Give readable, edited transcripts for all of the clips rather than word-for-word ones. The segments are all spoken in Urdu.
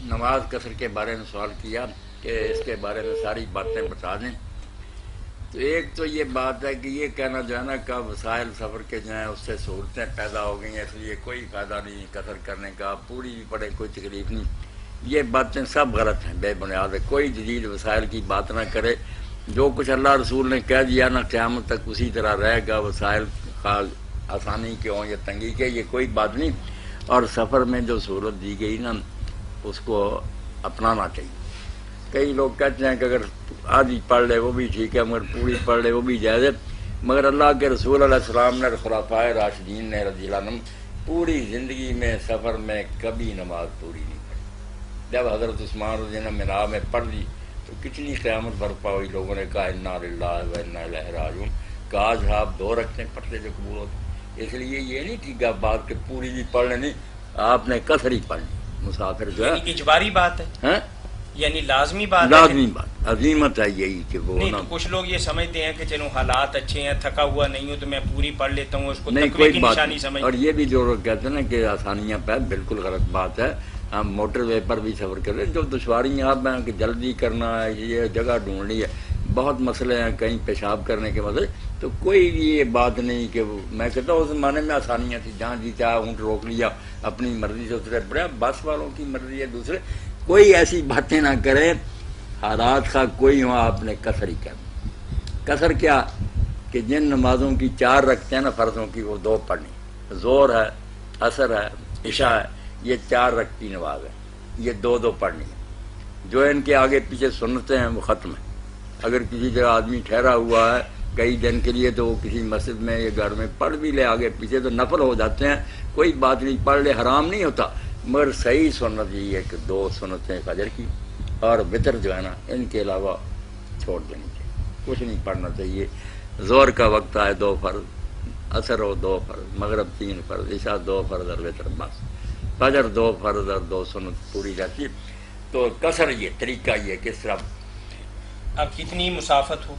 نماز قصر کے بارے میں سوال کیا کہ اس کے بارے میں ساری باتیں بتا دیں. تو ایک تو یہ بات ہے کہ یہ کہنا جو ہے نا کہ وسائل سفر کے جو ہیں اس سے سہولتیں پیدا ہو گئی ہیں اس لیے کوئی فائدہ نہیں قصر کرنے کا، پوری بھی پڑے کوئی تکلیف نہیں. یہ باتیں سب غلط ہیں، بے بنیاد ہے. کوئی جدید وسائل کی بات نہ کرے. جو کچھ اللہ رسول نے کہہ دیا نا قیامت تک اسی طرح رہے گا. وسائل خاص آسانی کے ہوں یا تنگی کے یہ کوئی بات نہیں. اور سفر میں جو سہولت دی گئی نا اس کو اپنانا چاہیے. کئی لوگ کہتے ہیں کہ اگر آدھی پڑھ لے وہ بھی ٹھیک ہے، مگر پوری پڑھ لے وہ بھی جائز ہے. مگر اللہ کے رسول علیہ السلام نے، خلفائے راشدین نے رضی اللہ عنہم پوری زندگی میں سفر میں کبھی نماز پوری نہیں پڑھی. جب حضرت عثمان رضی اللہ عنہ مینا میں پڑھ لی تو کتنی قیامت برپا ہوئی. لوگوں نے کہا انا للہ و انا الیہ راجعون. کہا صاحب 2 رکعتیں پڑھتے جو قبول ہوتے. اس لیے یہ نہیں ٹھیک ہے بات کہ پوری بھی پڑھ لیں، نہیں، آپ نے قصر ہی پڑھنی. مسافر جو ہے اجباری بات ہے، یعنی لازمی بات ہے. لازمی بات، عظیمت ہے یہی کہ وہ نہیں. تو کچھ لوگ یہ سمجھتے ہیں کہ چلو حالات اچھے ہیں، تھکا ہوا نہیں ہوں تو میں پوری پڑھ لیتا ہوں، اس کو نہیں، تقوی کوئی کی بات نشانی نہیں. سمجھتے اور یہ بھی جو لوگ کہتے ہیں نا کہ آسانیاں پہ، بالکل غلط بات ہے. ہم موٹر وے پر بھی سفر کر رہے ہیں، جو دشواریاں آپ ہیں کہ جلدی کرنا ہے، یہ جگہ ڈھونڈنی ہے، بہت مسئلے ہیں، کہیں پیشاب کرنے کے مسئلے. تو کوئی بھی یہ بات نہیں کہ میں کہتا ہوں اس زمانے میں آسانیاں تھیں، جہاں جی چاہا اونٹ روک لیا، اپنی مرضی سے اترے پڑے. بس والوں کی مرضی ہے دوسرے. کوئی ایسی باتیں نہ کریں. حالات کا کوئی ہو آپ نے قصر ہی کرنا. قصر کیا کہ جن نمازوں کی 4 رکھتے ہیں نا فرضوں کی وہ 2 پڑھنی. زور ہے، عصر ہے، عشاء ہے، یہ 4 رکعتی نماز ہے، یہ 2 پڑھنی ہے. جو ان کے آگے پیچھے سنتے ہیں وہ ختم ہے. اگر کسی جگہ آدمی ٹھہرا ہوا ہے کئی دن کے لیے تو وہ کسی مسجد میں یا گھر میں پڑھ بھی لے آگے پیچھے تو نفل ہو جاتے ہیں، کوئی بات نہیں، پڑھ لے، حرام نہیں ہوتا. مگر صحیح سنت یہ ہے کہ 2 سنتیں فجر کی اور وتر جو ہے نا ان کے علاوہ چھوڑ دینی چاہیے، کچھ نہیں پڑھنا چاہیے. زور کا وقت آئے 2 فرض، عصر ہو 2 فرض، مغرب 3 فرض، عشاء 2 فرض اور وتر بس. فجر 2 فرض اور 2 سنت پوری جاتی ہے. تو قصر یہ طریقہ یہ کس طرح. اب کتنی مسافت ہو.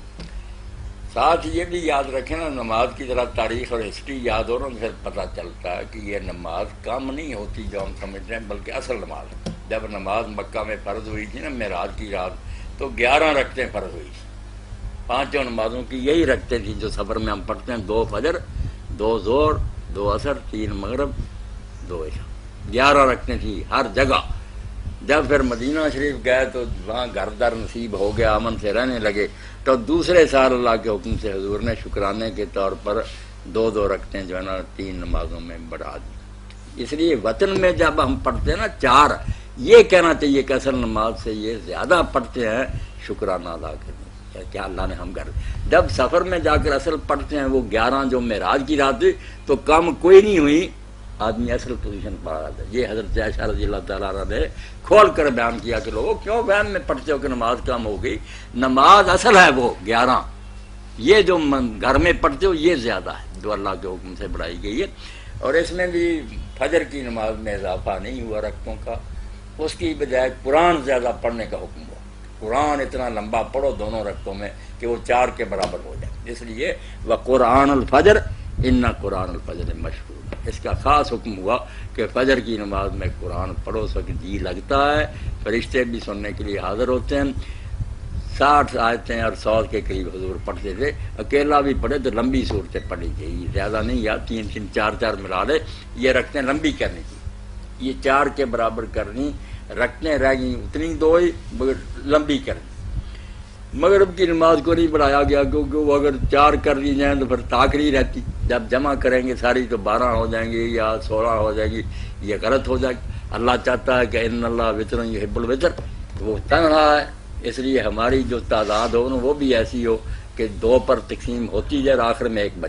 ساتھ یہ بھی یاد رکھیں نا نماز کی ذرا تاریخ اور ہسٹری یاد ہو نا پھر پتہ چلتا ہے کہ یہ نماز کم نہیں ہوتی جو ہم سمجھتے ہیں، بلکہ اصل نماز ہے. جب نماز مکہ میں فرض ہوئی تھی نا معراج کی رات تو 11 رکعتیں فرض ہوئی تھی. 5 نمازوں کی یہی رکعتیں تھیں جو سفر میں ہم پڑھتے ہیں. 2 فجر، 2 ظہر، 2 عصر، 3 مغرب، 2 عشاء. 11 رکعتیں تھیں ہر جگہ. جب پھر مدینہ شریف گئے تو وہاں گھر در نصیب ہو گیا، امن سے رہنے لگے، تو دوسرے سال اللہ کے حکم سے حضور نے شکرانے کے طور پر 2 رکعتیں جو ہے نا 3 نمازوں میں بڑھا دی. اس لیے وطن میں جب ہم پڑھتے ہیں نا 4، یہ کہنا چاہیے کہ اصل نماز سے یہ زیادہ پڑھتے ہیں شکرانہ ادا کرنے کیا اللہ نے ہم کر. جب سفر میں جا کر اصل پڑھتے ہیں وہ 11 جو معراج کی رات ہوئی تو کم کوئی نہیں ہوئی، آدمی اصل پوزیشن پڑا رہا تھا. یہ حضرت عائشہ رضی اللہ تعالیٰ عنہ نے کھول کر بیان کیا کہ لوگوں کیوں بیان میں پڑھتے ہو کہ نماز کم ہو گئی. نماز اصل ہے وہ 11، یہ جو گھر میں پڑھتے ہو یہ زیادہ ہے جو اللہ کے حکم سے بڑھائی گئی ہے. اور اس میں بھی فجر کی نماز میں اضافہ نہیں ہوا رکعتوں کا، اس کی بجائے قرآن زیادہ پڑھنے کا حکم ہوا. قرآن اتنا لمبا پڑھو دونوں رکعتوں میں کہ وہ 4 کے برابر ہو جائے. اس لیے وقرآن الفجر ان قرآن الفجر مشہور، اس کا خاص حکم ہوا کہ فجر کی نماز میں قرآن پڑھو. اس وقت جی لگتا ہے، فرشتے بھی سننے کے لیے حاضر ہوتے ہیں. 60 آیتیں اور 100 کے قریب حضور پڑھتے تھے. اکیلا بھی پڑھے تو لمبی صورتیں پڑھی گئی، زیادہ نہیں، یا 3 4 ملا لے. یہ رکھتے ہیں لمبی کرنی تھی، یہ 4 کے برابر کرنی. رکھتے رہ گئی اتنی 2 ہی مگر لمبی کرنی. مغرب کی نماز کو نہیں بڑھایا گیا کیونکہ وہ اگر 4 کر لی جائیں تو پھر تاخری رہتی. جب جمع کریں گے ساری تو 12 ہو جائیں گی یا 16 ہو جائے گی، یہ غلط ہو جائے گی. اللہ چاہتا ہے کہ ان اللہ وطر یحب الوطر، وہ تن رہا ہے. اس لیے ہماری جو تعداد ہو نا وہ بھی ایسی ہو کہ 2 پر تقسیم ہوتی جائے، آخر میں 1 بچے.